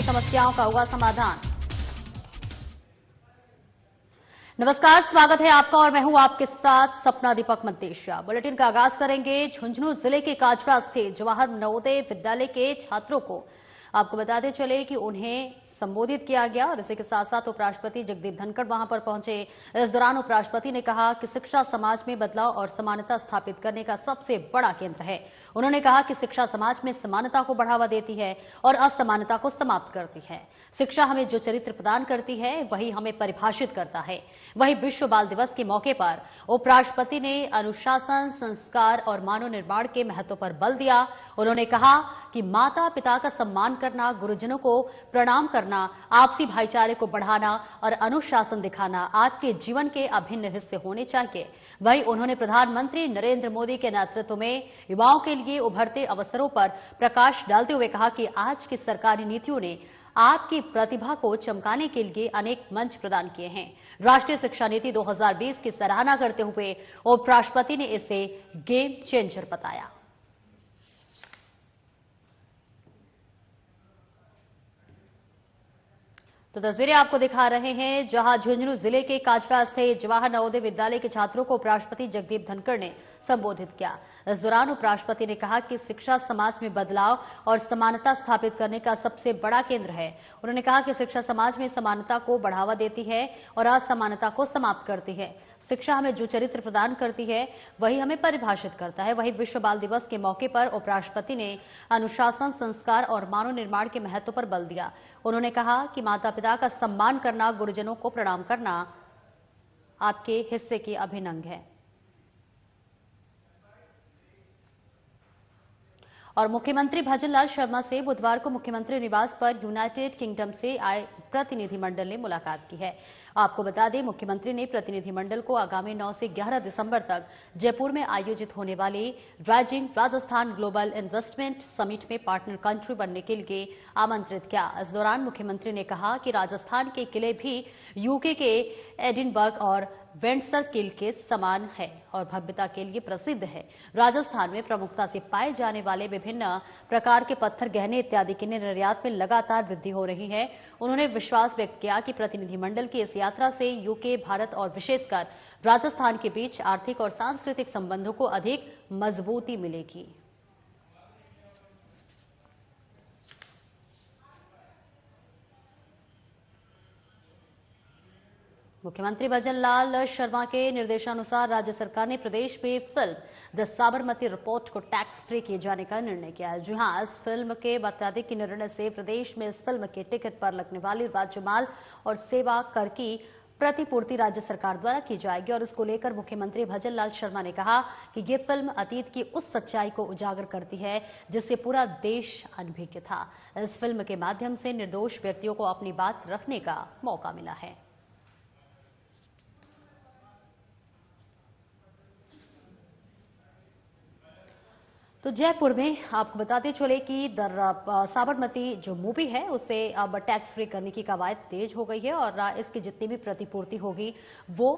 समस्याओं का होगा समाधान। नमस्कार, स्वागत है आपका और मैं हूं आपके साथ सपना दीपक मद्देशिया। बुलेटिन का आगाज करेंगे झुंझुनू जिले के काजरा स्थित जवाहर नवोदय विद्यालय के छात्रों को आपको बताते चले कि उन्हें संबोधित किया गया और इसी के साथ साथ उपराष्ट्रपति जगदीप धनखड़ वहां पर पहुंचे। इस दौरान उपराष्ट्रपति ने कहा कि शिक्षा समाज में बदलाव और समानता स्थापित करने का सबसे बड़ा केंद्र है। उन्होंने कहा कि शिक्षा समाज में समानता को बढ़ावा देती है और असमानता को समाप्त करती है। शिक्षा हमें जो चरित्र प्रदान करती है वही हमें परिभाषित करता है। वही विश्व बाल दिवस के मौके पर उपराष्ट्रपति ने अनुशासन, संस्कार और मानव निर्माण के महत्व पर बल दिया। उन्होंने कहा कि माता पिता का सम्मान करना, गुरुजनों को प्रणाम करना, आपसी भाईचारे को बढ़ाना और अनुशासन दिखाना आपके जीवन के अभिन्न हिस्से होने चाहिए। वहीं उन्होंने प्रधानमंत्री नरेंद्र मोदी के नेतृत्व में युवाओं के लिए उभरते अवसरों पर प्रकाश डालते हुए कहा कि आज की सरकारी नीतियों ने आपकी प्रतिभा को चमकाने के लिए अनेक मंच प्रदान किए हैं। राष्ट्रीय शिक्षा नीति 2020 की सराहना करते हुए उपराष्ट्रपति ने इसे गेम चेंजर बताया। तो तस्वीरें आपको दिखा रहे हैं जहां झुंझुनू जिले के काजरा स्थित जवाहर नवोदय विद्यालय के छात्रों को उपराष्ट्रपति जगदीप धनखड़ ने संबोधित किया। इस दौरान उपराष्ट्रपति ने कहा कि शिक्षा समाज में बदलाव और समानता स्थापित करने का सबसे बड़ा केंद्र है। उन्होंने कहा कि शिक्षा समाज में समानता को बढ़ावा देती है और असमानता को समाप्त करती है। शिक्षा हमें जो चरित्र प्रदान करती है वही हमें परिभाषित करता है। वही विश्व बाल दिवस के मौके पर उपराष्ट्रपति ने अनुशासन, संस्कार और मानव निर्माण के महत्व पर बल दिया। उन्होंने कहा कि माता पिता का सम्मान करना, गुरुजनों को प्रणाम करना आपके हिस्से की अभिन्न अंग है। और मुख्यमंत्री भजनलाल शर्मा से बुधवार को मुख्यमंत्री निवास पर यूनाइटेड किंगडम से आए प्रतिनिधिमंडल ने मुलाकात की है। आपको बता दें, मुख्यमंत्री ने प्रतिनिधिमंडल को आगामी 9 से 11 दिसंबर तक जयपुर में आयोजित होने वाली rising Rajasthan global investment summit में पार्टनर कंट्री बनने के लिए आमंत्रित किया। इस दौरान मुख्यमंत्री ने कहा कि राजस्थान के किले भी यूके के एडिनबर्ग और विंडसर किल के समान है और भव्यता के लिए प्रसिद्ध है। राजस्थान में प्रमुखता से पाए जाने वाले विभिन्न प्रकार के पत्थर, गहने इत्यादि के निर्यात में लगातार वृद्धि हो रही है। उन्होंने विश्वास व्यक्त किया कि प्रतिनिधिमंडल की इस यात्रा से यूके, भारत और विशेषकर राजस्थान के बीच आर्थिक और सांस्कृतिक संबंधों को अधिक मजबूती मिलेगी। मुख्यमंत्री भजनलाल शर्मा के निर्देशानुसार राज्य सरकार ने प्रदेश में फिल्म द साबरमती रिपोर्ट को टैक्स फ्री किए जाने का निर्णय किया है। जी हां, इस फिल्म के बता के निर्णय से प्रदेश में इस फिल्म के टिकट पर लगने वाली राज्य माल और सेवा कर की प्रतिपूर्ति राज्य सरकार द्वारा की जाएगी। और इसको लेकर मुख्यमंत्री भजनलाल शर्मा ने कहा कि ये फिल्म अतीत की उस सच्चाई को उजागर करती है जिससे पूरा देश अनभिज्ञ था। इस फिल्म के माध्यम से निर्दोष व्यक्तियों को अपनी बात रखने का मौका मिला है। तो जयपुर में आपको बताते चले कि साबरमती जो मूवी है उसे अब टैक्स फ्री करने की कवायद तेज हो गई है और इसकी जितनी भी प्रतिपूर्ति होगी वो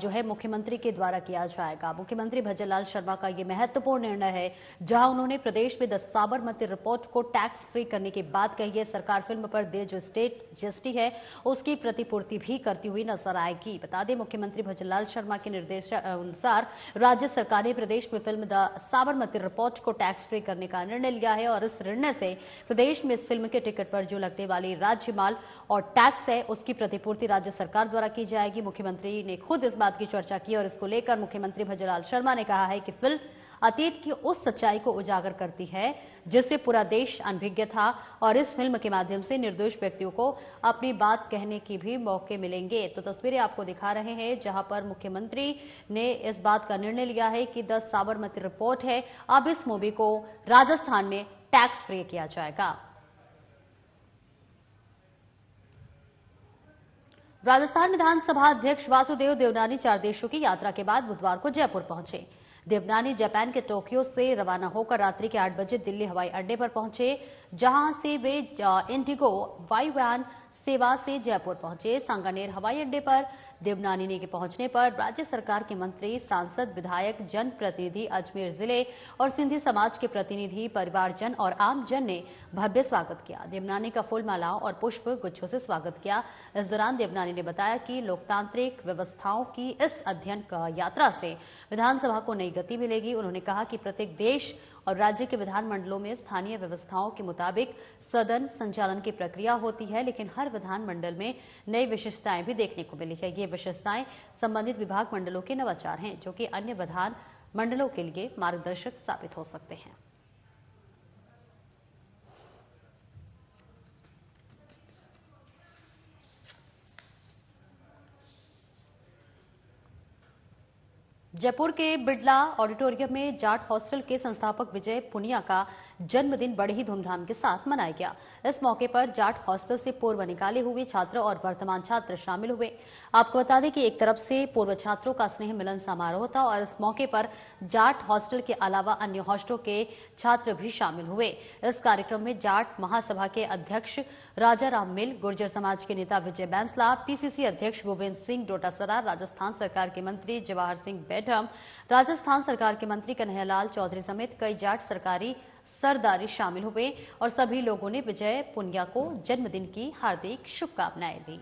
जो है मुख्यमंत्री के द्वारा किया जाएगा। मुख्यमंत्री भजनलाल शर्मा का ये महत्वपूर्ण निर्णय है जहां उन्होंने प्रदेश में द साबरमती रिपोर्ट को टैक्स फ्री करने की बात कही है। सरकार फिल्म पर दे जो स्टेट जीएसटी है उसकी प्रतिपूर्ति भी करती हुई नजर आएगी। बता दें, मुख्यमंत्री भजनलाल शर्मा के निर्देश अनुसार राज्य सरकार ने प्रदेश में फिल्म द साबरमती रिपोर्ट को टैक्स फ्री करने का निर्णय लिया है और इस निर्णय से प्रदेश में इस फिल्म के टिकट पर जो लगने वाली राज्य माल और टैक्स है उसकी प्रतिपूर्ति राज्य सरकार द्वारा की जाएगी। मुख्यमंत्री ने खुद इस बात की चर्चा की और इसको लेकर मुख्यमंत्री भजनलाल शर्मा ने कहा है कि फिल्म अतीत की उस सच्चाई को उजागर करती है जिससे पूरा देश अनभिज्ञ था और इस फिल्म के माध्यम से निर्दोष व्यक्तियों को अपनी बात कहने की भी मौके मिलेंगे। तो तस्वीरें आपको दिखा रहे हैं जहां पर मुख्यमंत्री ने इस बात का निर्णय लिया है कि द साबरमती रिपोर्ट है अब इस मूवी को राजस्थान में टैक्स फ्री किया जाएगा। राजस्थान विधानसभा अध्यक्ष वासुदेव देवनानी 4 देशों की यात्रा के बाद बुधवार को जयपुर पहुंचे। देवनानी जापान के टोक्यो से रवाना होकर रात्रि के 8 बजे दिल्ली हवाई अड्डे पर पहुंचे जहां से वे इंडिगो वायुयान सेवा से जयपुर पहुंचे। सांगानेर हवाई अड्डे पर देवनानी के पहुंचने पर राज्य सरकार के मंत्री, सांसद, विधायक, जनप्रतिनिधि, अजमेर जिले और सिंधी समाज के प्रतिनिधि, परिवारजन और आम जन ने भव्य स्वागत किया। देवनानी का फूल मालाओं और पुष्प गुच्छों से स्वागत किया। इस दौरान देवनानी ने बताया कि लोकतांत्रिक व्यवस्थाओं की इस अध्ययन का यात्रा से विधानसभा को नई गति मिलेगी। उन्होंने कहा कि प्रत्येक देश और राज्य के विधानमंडलों में स्थानीय व्यवस्थाओं के मुताबिक सदन संचालन की प्रक्रिया होती है, लेकिन हर विधानमंडल में नई विशेषताएं भी देखने को मिली है। ये विशेषताएं संबंधित विभाग मंडलों के नवाचार हैं, जो कि अन्य विधान मंडलों के लिए मार्गदर्शक साबित हो सकते हैं। जयपुर के बिड़ला ऑडिटोरियम में जाट हॉस्टल के संस्थापक विजय पुनिया का जन्मदिन बड़े ही धूमधाम के साथ मनाया गया। इस मौके पर जाट हॉस्टल से पूर्व निकाले हुए छात्र और वर्तमान छात्र शामिल हुए। आपको बता दें कि एक तरफ से पूर्व छात्रों का स्नेह मिलन समारोह था और इस मौके पर जाट हॉस्टल के अलावा अन्य हॉस्टलों के छात्र भी शामिल हुए। इस कार्यक्रम में जाट महासभा के अध्यक्ष राजा राम मिल, गुर्जर समाज के नेता विजय बैंसला, पीसीसी अध्यक्ष गोविंद सिंह डोटासरा, राजस्थान सरकार के मंत्री जवाहर सिंह बेढम, राजस्थान सरकार के मंत्री कन्हैयालाल चौधरी समेत कई जाट सरकारी सरदारी शामिल हुए और सभी लोगों ने विजय पुनिया को जन्मदिन की हार्दिक शुभकामनाएं दी।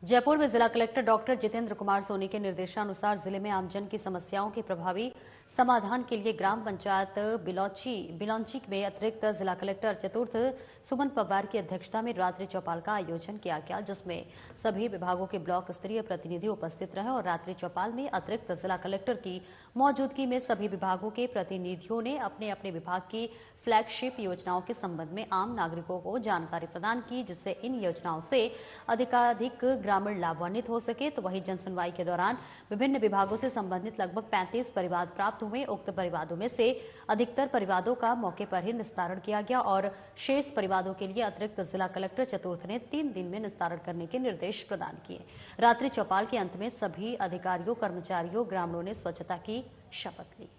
जयपुर में जिला कलेक्टर डॉक्टर जितेंद्र कुमार सोनी के निर्देशानुसार जिले में आमजन की समस्याओं के प्रभावी समाधान के लिए ग्राम पंचायत बिलौंची में अतिरिक्त जिला कलेक्टर चतुर्थ सुमन पवार की अध्यक्षता में रात्रि चौपाल का आयोजन किया गया, जिसमें सभी विभागों के ब्लॉक स्तरीय प्रतिनिधि उपस्थित रहे और रात्रि चौपाल में अतिरिक्त जिला कलेक्टर की मौजूदगी में सभी विभागों के प्रतिनिधियों ने अपने अपने विभाग की फ्लैगशिप योजनाओं के संबंध में आम नागरिकों को जानकारी प्रदान की, जिससे इन योजनाओं से अधिकाधिक ग्रामीण लाभान्वित हो सके। तो वहीं जनसुनवाई के दौरान विभिन्न विभागों से संबंधित लगभग 35 परिवाद प्राप्त हुए। उक्त परिवादों में से अधिकतर परिवादों का मौके पर ही निस्तारण किया गया और शेष परिवादों के लिए अतिरिक्त जिला कलेक्टर चतुर्थ ने 3 दिन में निस्तारण करने के निर्देश प्रदान किए। रात्रि चौपाल के अंत में सभी अधिकारियों, कर्मचारियों, ग्रामीणों ने स्वच्छता की शपथ ली।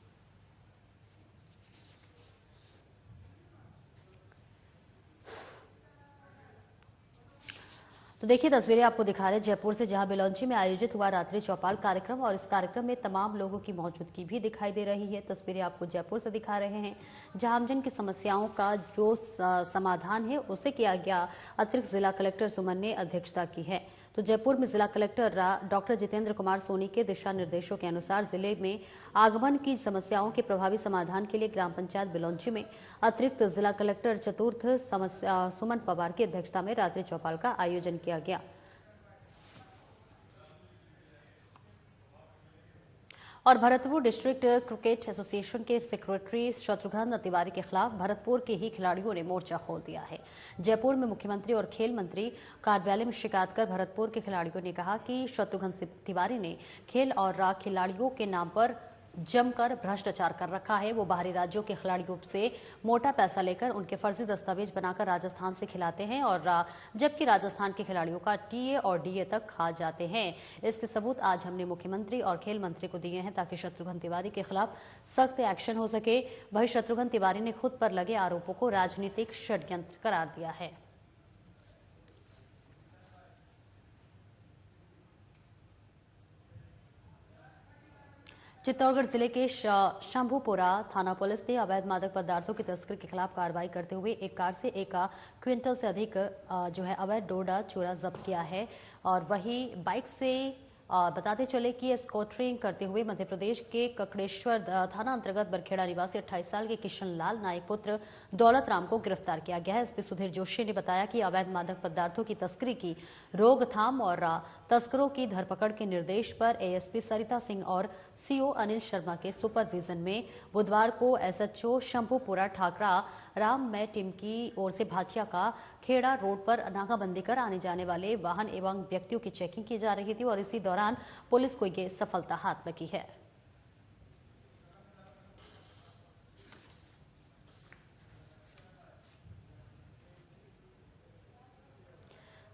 तो देखिए तस्वीरें आपको दिखा रहे जयपुर से, जहां बिलौंची में आयोजित हुआ रात्रि चौपाल कार्यक्रम और इस कार्यक्रम में तमाम लोगों की मौजूदगी भी दिखाई दे रही है। तस्वीरें आपको जयपुर से दिखा रहे हैं, जहां आमजन की समस्याओं का जो समाधान है उसे किया गया। अतिरिक्त जिला कलेक्टर सुमन ने अध्यक्षता की है। तो जयपुर में जिला कलेक्टर डॉक्टर जितेंद्र कुमार सोनी के दिशा निर्देशों के अनुसार जिले में आगमन की समस्याओं के प्रभावी समाधान के लिए ग्राम पंचायत बिलौंची में अतिरिक्त जिला कलेक्टर चतुर्थ सुमन पवार की अध्यक्षता में रात्रि चौपाल का आयोजन किया गया। और भरतपुर डिस्ट्रिक्ट क्रिकेट एसोसिएशन के सेक्रेटरी शत्रुघ्न तिवारी के खिलाफ भरतपुर के ही खिलाड़ियों ने मोर्चा खोल दिया है। जयपुर में मुख्यमंत्री और खेल मंत्री कार्यालय में शिकायत कर भरतपुर के खिलाड़ियों ने कहा कि शत्रुघ्न तिवारी ने खेल और खिलाड़ियों के नाम पर जमकर भ्रष्टाचार कर रखा है। वो बाहरी राज्यों के खिलाड़ियों से मोटा पैसा लेकर उनके फर्जी दस्तावेज बनाकर राजस्थान से खिलाते हैं और जबकि राजस्थान के खिलाड़ियों का टीए और डीए तक खा जाते हैं। इसके सबूत आज हमने मुख्यमंत्री और खेल मंत्री को दिए हैं ताकि शत्रुघ्न तिवारी के खिलाफ सख्त एक्शन हो सके। वहीं शत्रुघ्न तिवारी ने खुद पर लगे आरोपों को राजनीतिक षड्यंत्र करार दिया है। चित्तौड़गढ़ जिले के शंभूपुरा थाना पुलिस ने अवैध मादक पदार्थों की तस्करी के खिलाफ कार्रवाई करते हुए एक कार से 1 क्विंटल से अधिक अवैध डोडा चूरा जब्त किया है। और वही बाइक से बताते चले कि स्कॉटरिंग करते हुए मध्य प्रदेश के ककड़ेश्वर थाना अंतर्गत बरखेड़ा निवासी 28 साल के किशन लाल नायक पुत्र दौलत राम को गिरफ्तार किया गया है। एसपी सुधीर जोशी ने बताया कि अवैध मादक पदार्थों की तस्करी की रोकथाम और तस्करों की धरपकड़ के निर्देश पर एएसपी सरिता सिंह और सीओ अनिल शर्मा के सुपरविजन में बुधवार को एसएचओ शंभूपुरा ठाकरा राममय टीम की ओर से भाटिया का खेड़ा रोड पर नाकाबंदी कर आने जाने वाले वाहन एवं व्यक्तियों की चेकिंग की जा रही थी और इसी दौरान पुलिस को ये सफलता हाथ लगी है।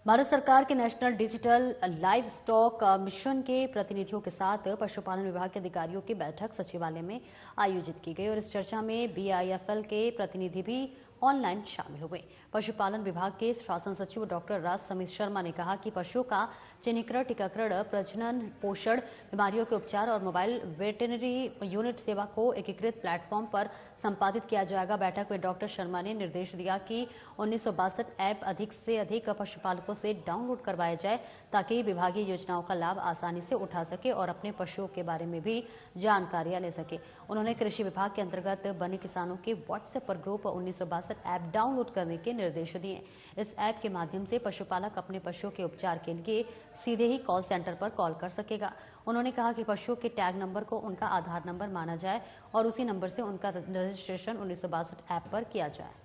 भारत सरकार के national digital live stock mission के प्रतिनिधियों के साथ पशुपालन विभाग के अधिकारियों की बैठक सचिवालय में आयोजित की गई और इस चर्चा में बीआईएफएल के प्रतिनिधि भी ऑनलाइन शामिल हुए। पशुपालन विभाग के शासन सचिव डॉक्टर राज समीर शर्मा ने कहा कि पशुओं का चिन्हीकरण, टीकाकरण, प्रजनन, पोषण, बीमारियों के उपचार और मोबाइल वेटरनरी यूनिट सेवा को एकीकृत प्लेटफॉर्म पर संपादित किया जाएगा। बैठक में डॉक्टर शर्मा ने निर्देश दिया कि 1962 ऐप अधिक से अधिक पशुपालकों से डाउनलोड करवाया जाए ताकि विभागीय योजनाओं का लाभ आसानी से उठा सके और अपने पशुओं के बारे में भी जानकारियां ले सके। उन्होंने कृषि विभाग के अंतर्गत बने किसानों के व्हाट्सएप पर ग्रुप 1962 ऐप डाउनलोड करने के निर्देश दिए। इस ऐप के माध्यम से पशुपालक अपने पशुओं के उपचार के लिए सीधे ही कॉल सेंटर पर कॉल कर सकेगा। उन्होंने कहा कि पशुओं के टैग नंबर को उनका आधार नंबर माना जाए और उसी नंबर से उनका रजिस्ट्रेशन 1962 ऐप पर किया जाए।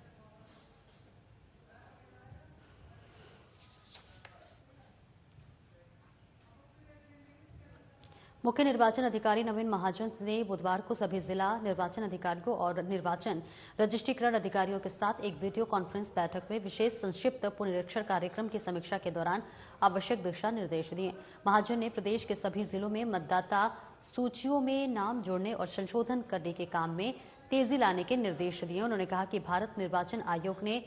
मुख्य निर्वाचन अधिकारी नवीन महाजन ने बुधवार को सभी जिला निर्वाचन अधिकारियों और निर्वाचन रजिस्ट्रीकरण अधिकारियों के साथ एक वीडियो कॉन्फ्रेंस बैठक में विशेष संक्षिप्त पुनरीक्षण कार्यक्रम की समीक्षा के दौरान आवश्यक दिशा निर्देश दिए। महाजन ने प्रदेश के सभी जिलों में मतदाता सूचियों में नाम जोड़ने और संशोधन करने के काम में तेजी लाने के निर्देश दिए। उन्होंने कहा कि भारत निर्वाचन आयोग ने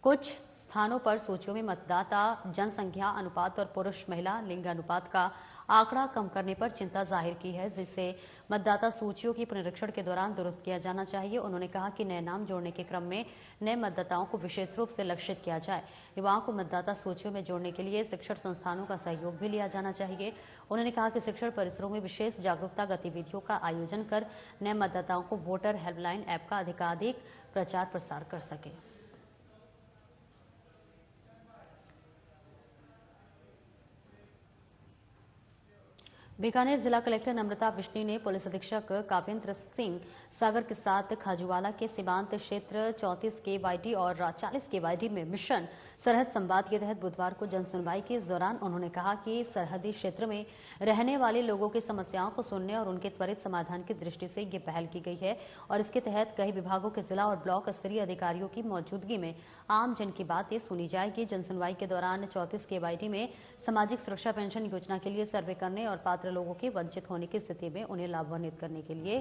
कुछ स्थानों पर सूचियों में मतदाता जनसंख्या अनुपात और पुरुष महिला लिंग अनुपात का आंकड़ा कम करने पर चिंता जाहिर की है, जिसे मतदाता सूचियों की पुनरीक्षण के दौरान दुरुस्त किया जाना चाहिए। उन्होंने कहा कि नए नाम जोड़ने के क्रम में नए मतदाताओं को विशेष रूप से लक्षित किया जाए। युवाओं को मतदाता सूचियों में जोड़ने के लिए शिक्षण संस्थानों का सहयोग भी लिया जाना चाहिए। उन्होंने कहा कि शिक्षण परिसरों में विशेष जागरूकता गतिविधियों का आयोजन कर नए मतदाताओं को वोटर हेल्पलाइन ऐप का अधिकाधिक प्रचार प्रसार कर सके। बीकानेर जिला कलेक्टर नम्रता विष्णु ने पुलिस अधीक्षक काव्येंद्र सिंह सागर के साथ खाजूवाला के सीमांत क्षेत्र 34 KYD और 40 KYD में मिशन सरहद संवाद के तहत बुधवार को जन सुनवाई की। इस दौरान उन्होंने कहा कि सरहदी क्षेत्र में रहने वाले लोगों की समस्याओं को सुनने और उनके त्वरित समाधान की दृष्टि से ये पहल की गई है और इसके तहत कई विभागों के जिला और ब्लॉक स्तरीय अधिकारियों की मौजूदगी में आम जन की बातें सुनी जाएगी। जन सुनवाई के दौरान 34 KYD में सामाजिक सुरक्षा पेंशन योजना के लिए सर्वे करने और पात्र लोगों के वंचित होने की स्थिति में उन्हें लाभान्वित करने के लिए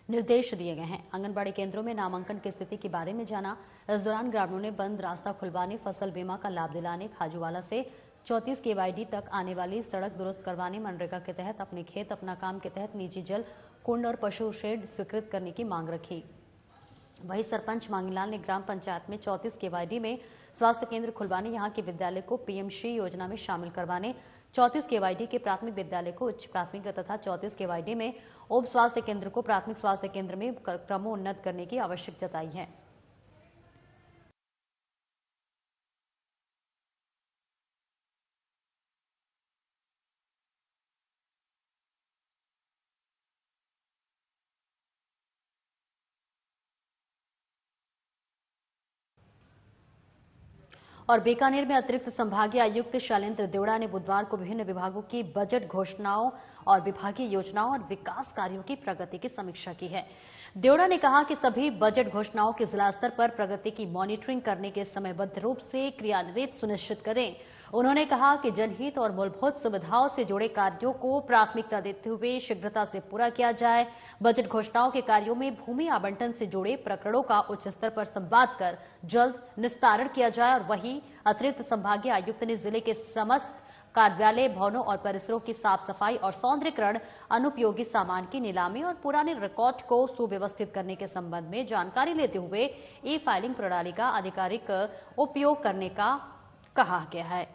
निर्देश दिए गए हैं। आंगनबाड़ी केंद्रों में नामांकन की स्थिति के बारे में जाना। इस दौरान ग्रामीणों ने बंद रास्ता खुलवाने, फसल बीमा का लाभ दिलाने, खाजूवाला से 34 KYD तक आने वाली सड़क दुरुस्त करवाने, मनरेगा के तहत अपने खेत अपना काम के तहत निजी जल कुंड और पशु शेड स्वीकृत करने की मांग रखी। वहीं सरपंच मांगीलाल ने ग्राम पंचायत में 34 KYD में स्वास्थ्य केंद्र खुलवाने, यहाँ के विद्यालय को PM श्री योजना में शामिल करवाने, 34 KYD के प्राथमिक विद्यालय को उच्च प्राथमिक तथा 34 KYD में उप स्वास्थ्य केंद्र को प्राथमिक स्वास्थ्य केंद्र में क्रमोन्नत करने की आवश्यकता जताई है। और बीकानेर में अतिरिक्त संभागीय आयुक्त शैलेंद्र देवड़ा ने बुधवार को विभिन्न विभागों की बजट घोषणाओं और विभागीय योजनाओं और विकास कार्यों की प्रगति की समीक्षा की है। देवड़ा ने कहा कि सभी बजट घोषणाओं के जिला स्तर पर प्रगति की मॉनिटरिंग करने के समयबद्ध रूप से क्रियान्वित सुनिश्चित करें। उन्होंने कहा कि जनहित और मूलभूत सुविधाओं से जुड़े कार्यों को प्राथमिकता देते हुए शीघ्रता से पूरा किया जाए। बजट घोषणाओं के कार्यों में भूमि आवंटन से जुड़े प्रकरणों का उच्च स्तर पर संवाद कर जल्द निस्तारण किया जाए। और वहीं अतिरिक्त संभागीय आयुक्त ने जिले के समस्त कार्यालय भवनों और परिसरों की साफ सफाई और सौंदर्यीकरण, अनुपयोगी सामान की नीलामी और पुराने रिकॉर्ड को सुव्यवस्थित करने के संबंध में जानकारी लेते हुए ई-फाइलिंग प्रणाली का आधिकारिक उपयोग करने का कहा गया है।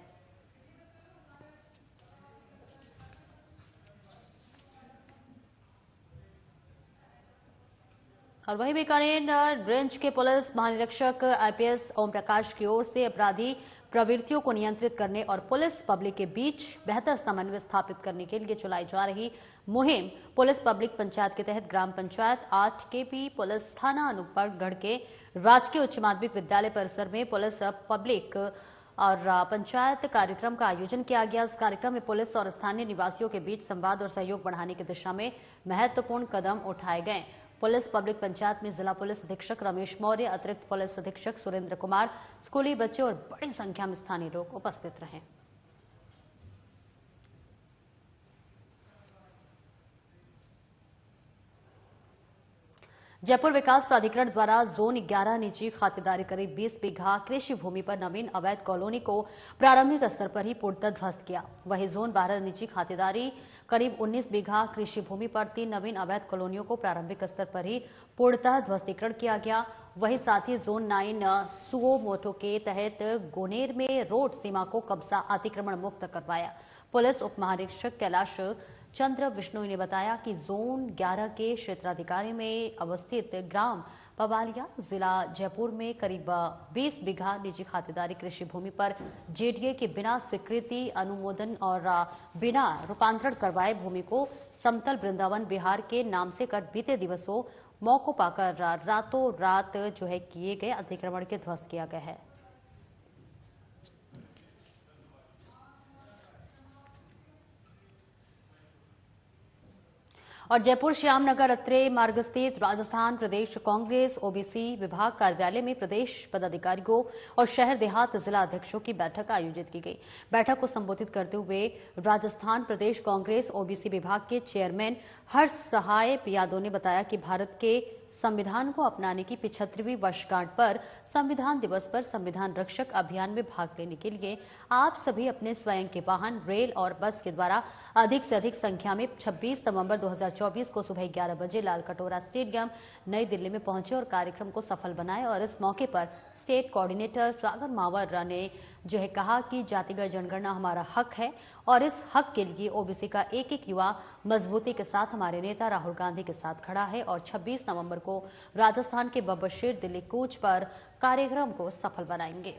और वहीं बीकानेर रेंज के पुलिस महानिरीक्षक IPS ओम प्रकाश की ओर से अपराधी प्रवृत्तियों को नियंत्रित करने और पुलिस पब्लिक के बीच बेहतर समन्वय स्थापित करने के लिए चलाई जा रही मुहिम पुलिस पब्लिक पंचायत के तहत ग्राम पंचायत 8 KP पुलिस थाना अनूपगढ़ के राजकीय उच्च माध्यमिक विद्यालय परिसर में पुलिस पब्लिक और पंचायत कार्यक्रम का आयोजन किया गया। इस कार्यक्रम में पुलिस और स्थानीय निवासियों के बीच संवाद और सहयोग बढ़ाने की दिशा में महत्वपूर्ण कदम उठाए गए। पुलिस पब्लिक पंचायत में जिला पुलिस अधीक्षक रमेश मौर्य, अतिरिक्त पुलिस अधीक्षक सुरेंद्र कुमार, स्कूली बच्चे और बड़ी संख्या में स्थानीय लोग उपस्थित रहे। जयपुर विकास प्राधिकरण द्वारा जोन 11 निजी खातेदारी करीब 20 बीघा कृषि भूमि पर नवीन अवैध कॉलोनी को प्रारंभिक स्तर पर ही पूर्णतः ध्वस्त किया। वहीं जोन 12 निजी खातेदारी करीब 19 बीघा कृषि भूमि पर 3 नवीन अवैध कॉलोनियों को प्रारंभिक स्तर पर ही पूर्णतः ध्वस्तीकरण किया गया। वहीं साथ ही जोन 9 सुओ मोटो के तहत गोनेर में रोड सीमा को कब्जा अतिक्रमण मुक्त करवाया। पुलिस उप महानिरीक्षक कैलाश चंद्र विष्णु ने बताया कि जोन 11 के क्षेत्राधिकारी में अवस्थित ग्राम पवालिया जिला जयपुर में करीब 20 बीघा निजी खातेदारी कृषि भूमि पर जेडीए के बिना स्वीकृति, अनुमोदन और बिना रूपांतरण करवाए भूमि को समतल वृंदावन बिहार के नाम से कर बीते दिवसों मौका पाकर रातों रात किए गए अतिक्रमण के ध्वस्त किया गया है। और जयपुर श्यामनगर अत्रे मार्ग स्थित राजस्थान प्रदेश कांग्रेस ओबीसी विभाग कार्यालय में प्रदेश पदाधिकारियों और शहर देहात जिला अध्यक्षों की बैठक आयोजित की गई। बैठक को संबोधित करते हुए राजस्थान प्रदेश कांग्रेस ओबीसी विभाग के चेयरमैन हर्ष सहाय यादव ने बताया कि भारत के संविधान को अपनाने की 75वीं वर्षगांठ पर संविधान दिवस पर संविधान रक्षक अभियान में भाग लेने के लिए आप सभी अपने स्वयं के वाहन, रेल और बस के द्वारा अधिक से अधिक संख्या में 26 नवंबर 2024 को सुबह 11 बजे लाल कटोरा स्टेडियम नई दिल्ली में पहुंचे और कार्यक्रम को सफल बनाए। और इस मौके पर स्टेट कोऑर्डिनेटर सागर मावर ने कहा कि जातिगत जनगणना हमारा हक है और इस हक के लिए ओबीसी का एक एक युवा मजबूती के साथ हमारे नेता राहुल गांधी के साथ खड़ा है और 26 नवंबर को राजस्थान के बब्बरशेर दिल्ली कूच पर कार्यक्रम को सफल बनाएंगे।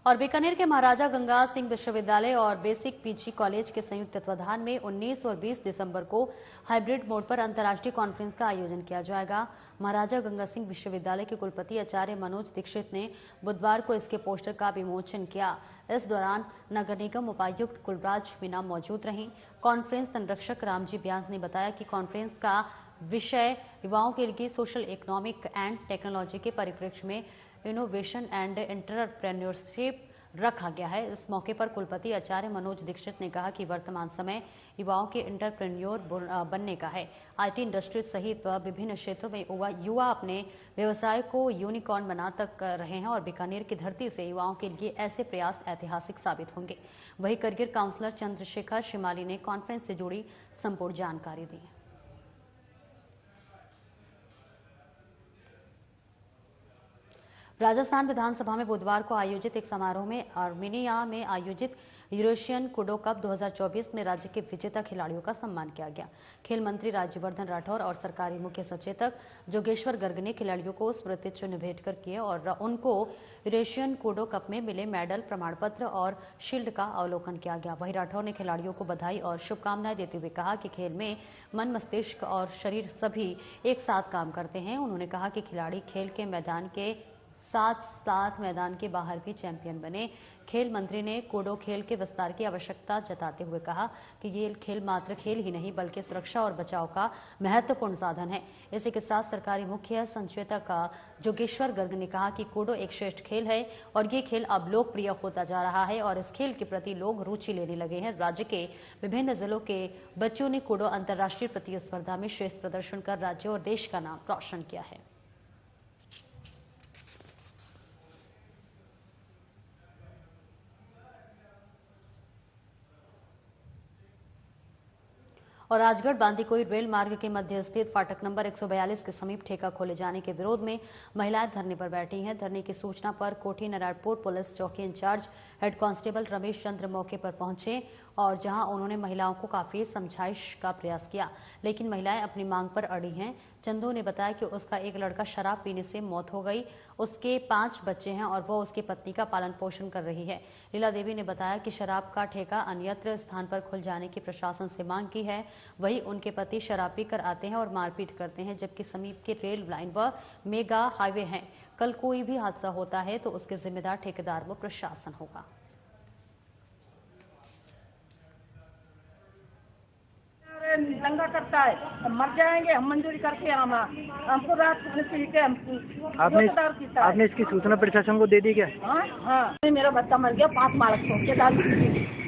और बीकानेर के महाराजा गंगा सिंह विश्वविद्यालय और बेसिक पीजी कॉलेज के संयुक्त तत्वाधान में 19 और 20 दिसंबर को हाइब्रिड मोड पर अंतर्राष्ट्रीय कॉन्फ्रेंस का आयोजन किया जाएगा। महाराजा गंगा सिंह विश्वविद्यालय के कुलपति आचार्य मनोज दीक्षित ने बुधवार को इसके पोस्टर का विमोचन किया। इस दौरान नगर निगम उपायुक्त कुलराज मीना मौजूद रहीं। कॉन्फ्रेंस संरक्षक रामजी ब्यास ने बताया कि कॉन्फ्रेंस का विषय युवाओं के लिए सोशल, इकोनॉमिक एंड टेक्नोलॉजी के परिप्रेक्ष्य में इनोवेशन एंड एंटरप्रेन्योरशिप रखा गया है। इस मौके पर कुलपति आचार्य मनोज दीक्षित ने कहा कि वर्तमान समय युवाओं के एंटरप्रेन्योर बनने का है। आईटी इंडस्ट्री सहित विभिन्न क्षेत्रों में युवा अपने व्यवसाय को यूनिकॉर्न बना तक रहे हैं और बीकानेर की धरती से युवाओं के लिए ऐसे प्रयास ऐतिहासिक साबित होंगे। वहीं करियर काउंसलर चंद्रशेखर शिमाली ने कॉन्फ्रेंस से जुड़ी संपूर्ण जानकारी दी। राजस्थान विधानसभा में बुधवार को आयोजित एक समारोह में आर्मेनिया में आयोजित यूरेशियन कुडो कप 2024 में राज्य के विजेता खिलाड़ियों का सम्मान किया गया। खेल मंत्री राज्यवर्धन राठौर और सरकारी मुख्य सचेतक जोगेश्वर गर्ग ने खिलाड़ियों को स्मृति चिन्ह भेंट कर किए और उनको यूरेशियन कुडो कप में मिले मेडल, प्रमाण पत्र और शील्ड का अवलोकन किया गया। वहीं राठौर ने खिलाड़ियों को बधाई और शुभकामनाएं देते हुए कहा कि खेल में मन, मस्तिष्क और शरीर सभी एक साथ काम करते हैं। उन्होंने कहा कि खिलाड़ी खेल के मैदान के साथ साथ मैदान के बाहर भी चैंपियन बने। खेल मंत्री ने कोडो खेल के विस्तार की आवश्यकता जताते हुए कहा कि ये खेल मात्र खेल ही नहीं बल्कि सुरक्षा और बचाव का महत्वपूर्ण साधन है। इसी के साथ सरकारी मुख्य संचेतक जोगेश्वर गर्ग ने कहा कि कोडो एक श्रेष्ठ खेल है और ये खेल अब लोकप्रिय होता जा रहा है और इस खेल के प्रति लोग रुचि लेने लगे हैं। राज्य के विभिन्न जिलों के बच्चों ने कोडो अंतर्राष्ट्रीय प्रतिस्पर्धा में श्रेष्ठ प्रदर्शन कर राज्य और देश का नाम रोशन किया है। और राजगढ़ बांदीकुई रेल मार्ग के मध्य स्थित फाटक नंबर 142 के समीप ठेका खोले जाने के विरोध में महिलाएं धरने पर बैठी हैं। धरने की सूचना पर कोठी नारायणपुर पुलिस चौकी in charge head constable Ramesh Chandra मौके पर पहुंचे और जहां उन्होंने महिलाओं को काफी समझाइश का प्रयास किया, लेकिन महिलाएं अपनी मांग पर अड़ी हैं। चंदू ने बताया कि उसका एक लड़का शराब पीने से मौत हो गई, उसके 5 बच्चे हैं और वो उसकी पत्नी का पालन पोषण कर रही है। लीला देवी ने बताया कि शराब का ठेका अन्यत्र स्थान पर खुल जाने की प्रशासन से मांग की है। वहीं उनके पति शराब पीकर आते हैं और मारपीट करते हैं, जबकि समीप के रेल लाइन व मेगा हाईवे हैं। कल कोई भी हादसा होता है तो उसके जिम्मेदार ठेकेदार व प्रशासन होगा। दंगा करता है, हम मर जाएंगे, हम मंजूरी करके हमको रात आपने इसकी सूचना प्रशासन को दे दी क्या? हाँ, मेरा बच्चा मर गया, 5 बालक छोड़ के दारू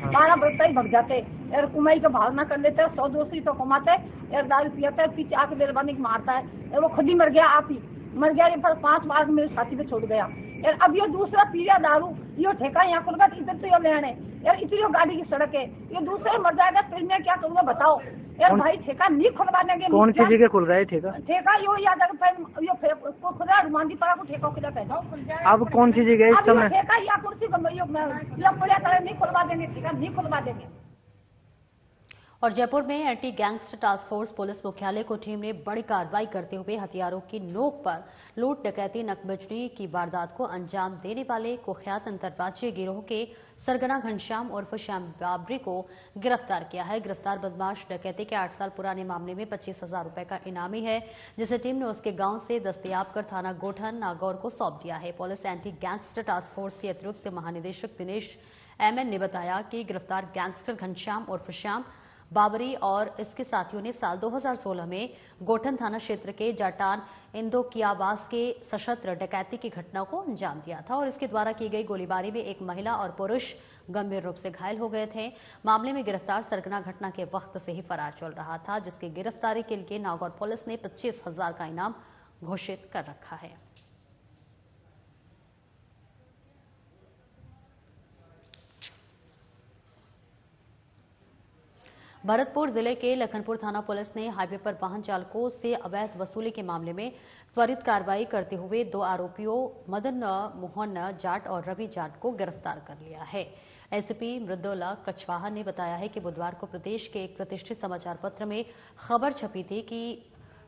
12 बजता ही भग जाते यार, कुमाई का भाव ना कर लेते, 100-200 तो कमाते यार, दारू पियाता है, पीछे आके बेरबानी मारता है, वो खुद ही मर गया, आप ही मर गया। ये 5 बार मेरे साथी पे छोड़ गया यार। अब ये दूसरा पीरिया दारू, ये ठेका यहाँ खुल गया, इधर तो ये लेने यार, इतनी गाड़ी की सड़क है, ये दूसरा मर जाएगा, फिर मैं क्या करूँगा बताओ यार। भाई ठेका नहीं खुलवा देंगे। कौन सी जगह खुल रहा है ठेका? ठेका यो याद खुदा हनुमान जी पारा को ठेका खुदा कहता हूँ। अब कौन सी जगह है इस समय? ठेका या कुर्सी नहीं खुलवा देंगे, ठेका नहीं खुलवा देंगे। और जयपुर में anti gangster task force police मुख्यालय को टीम ने बड़ी कार्रवाई करते हुए हथियारों की नोक पर लूट डकैती नकबजरी की वारदात को अंजाम देने वाले कुख्यात अंतर्राज्यीय गिरोह के सरगना घनश्याम उर्फ श्याम बाबरी को गिरफ्तार किया है। गिरफ्तार बदमाश डकैती के 8 साल पुराने मामले में 25,000 रुपए का इनामी है, जिसे टीम ने उसके गांव से दस्तयाब कर थाना गोठन नागौर को सौंप दिया है। Police anti gangster task force के अतिरिक्त महानिदेशक दिनेश एमएन ने बताया कि गिरफ्तार गैंगस्टर घनश्याम उर्फ श्याम बाबरी और इसके साथियों ने साल 2016 में गोठन थाना क्षेत्र के जाटान इंदो कियावास के सशस्त्र डकैती की घटना को अंजाम दिया था और इसके द्वारा की गई गोलीबारी में एक महिला और पुरुष गंभीर रूप से घायल हो गए थे। मामले में गिरफ्तार सरगना घटना के वक्त से ही फरार चल रहा था, जिसकी गिरफ्तारी के लिए नागौर पुलिस ने 25,000 का इनाम घोषित कर रखा है। भरतपुर जिले के लखनपुर थाना पुलिस ने हाईवे पर वाहन चालकों से अवैध वसूली के मामले में त्वरित कार्रवाई करते हुए 2 आरोपियों मदन मोहन जाट और रवि जाट को गिरफ्तार कर लिया है। एसपी मृदुला कछवाहा ने बताया है कि बुधवार को प्रदेश के एक प्रतिष्ठित समाचार पत्र में खबर छपी थी कि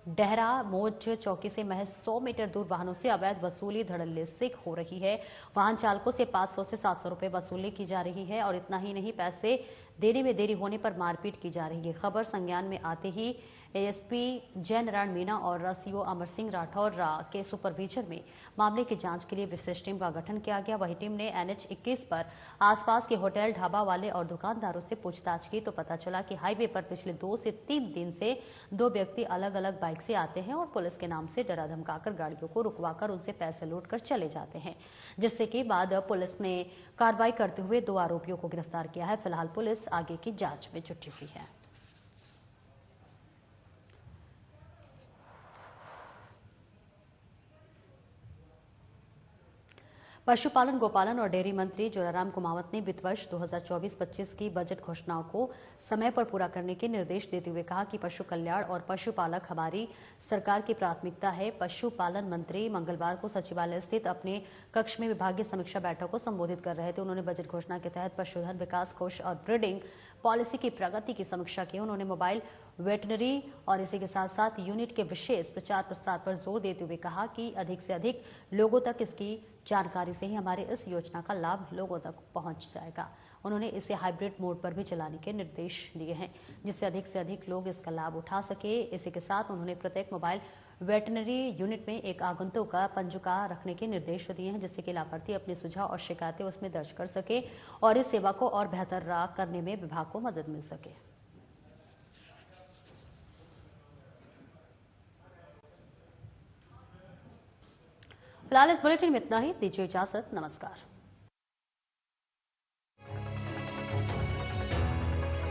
डेहरा मोज चौकी से महज 100 मीटर दूर वाहनों से अवैध वसूली धड़ल्ले से हो रही है। वाहन चालकों से 500 से 700 रुपए वसूली की जा रही है और इतना ही नहीं, पैसे देने में देरी होने पर मारपीट की जा रही है। खबर संज्ञान में आते ही एएसपी जय नारायण मीणा और सीओ अमर सिंह राठौर के सुपरविजन में मामले की जांच के लिए विशेष टीम का गठन किया गया। वही टीम ने NH 21 पर आसपास के होटल, ढाबा वाले और दुकानदारों से पूछताछ की तो पता चला कि हाईवे पर पिछले 2 से 3 दिन से 2 व्यक्ति अलग अलग बाइक से आते हैं और पुलिस के नाम से डरा धमकाकर गाड़ियों को रुकवाकर उनसे पैसे लूटकर चले जाते हैं, जिससे कि बाद पुलिस ने कार्रवाई करते हुए 2 आरोपियों को गिरफ्तार किया है। फिलहाल पुलिस आगे की जांच में जुटी हुई है। पशुपालन, गोपालन और डेयरी मंत्री जोराराम कुमावत ने वित्त वर्ष 2024-25 की बजट घोषणाओं को समय पर पूरा करने के निर्देश देते हुए कहा कि पशु कल्याण और पशुपालक हमारी सरकार की प्राथमिकता है। पशुपालन मंत्री मंगलवार को सचिवालय स्थित अपने कक्ष में विभागीय समीक्षा बैठक को संबोधित कर रहे थे। उन्होंने बजट घोषणा के तहत पशुधन विकास कोष और ब्रीडिंग पॉलिसी की प्रगति की समीक्षा की। उन्होंने मोबाइल वेटनरी और इसी के साथ साथ यूनिट के विशेष प्रचार प्रसार पर जोर देते हुए कहा कि अधिक से अधिक लोगों तक इसकी जानकारी से ही हमारे इस योजना का लाभ लोगों तक पहुंच जाएगा। उन्होंने इसे हाइब्रिड मोड पर भी चलाने के निर्देश दिए हैं, जिससे अधिक से अधिक लोग इसका लाभ उठा सके। इसी के साथ उन्होंने प्रत्येक मोबाइल वेटनरी यूनिट में एक आगंतुक का पंजिका रखने के निर्देश दिए हैं, जिससे कि लाभार्थी अपने सुझाव और शिकायतें उसमें दर्ज कर सके और इस सेवा को और बेहतर करने में विभाग को मदद मिल सके। फिलहाल इस बुलेटिन में इतना ही। दीजिए इजाजत। नमस्कार।